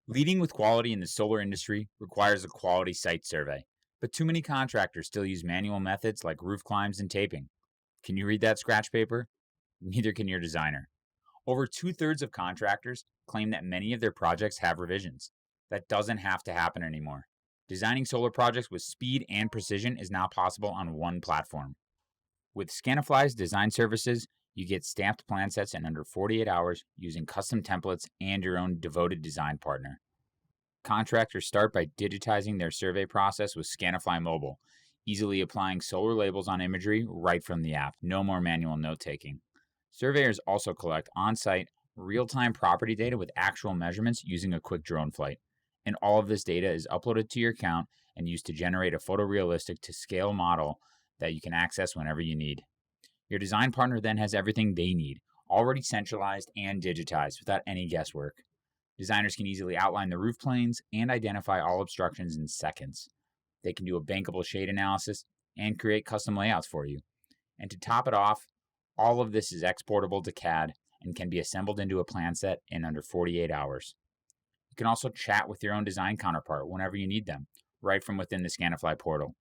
Leading with quality in the solar industry requires a quality site survey, but too many contractors still use manual methods like roof climbs and taping. Can you read that scratch paper? Neither can your designer. Over two-thirds of contractors claim that many of their projects have revisions. That doesn't have to happen anymore. Designing solar projects with speed and precision is now possible on one platform. With Scanifly's design services, you get stamped plan sets in under 48 hours using custom templates and your own devoted design partner. Contractors start by digitizing their survey process with Scanifly Mobile, easily applying solar labels on imagery right from the app. No more manual note taking. Surveyors also collect on site, real time property data with actual measurements using a quick drone flight. And all of this data is uploaded to your account and used to generate a photorealistic to scale model that you can access whenever you need. Your design partner then has everything they need, already centralized and digitized without any guesswork. Designers can easily outline the roof planes and identify all obstructions in seconds. They can do a bankable shade analysis and create custom layouts for you. And to top it off, all of this is exportable to CAD and can be assembled into a plan set in under 48 hours. You can also chat with your own design counterpart whenever you need them, right from within the Scanifly portal.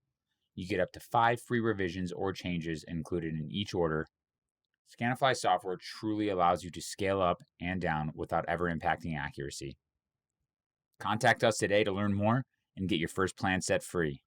You get up to 5 free revisions or changes included in each order. Scanifly software truly allows you to scale up and down without ever impacting accuracy. Contact us today to learn more and get your first plan set free.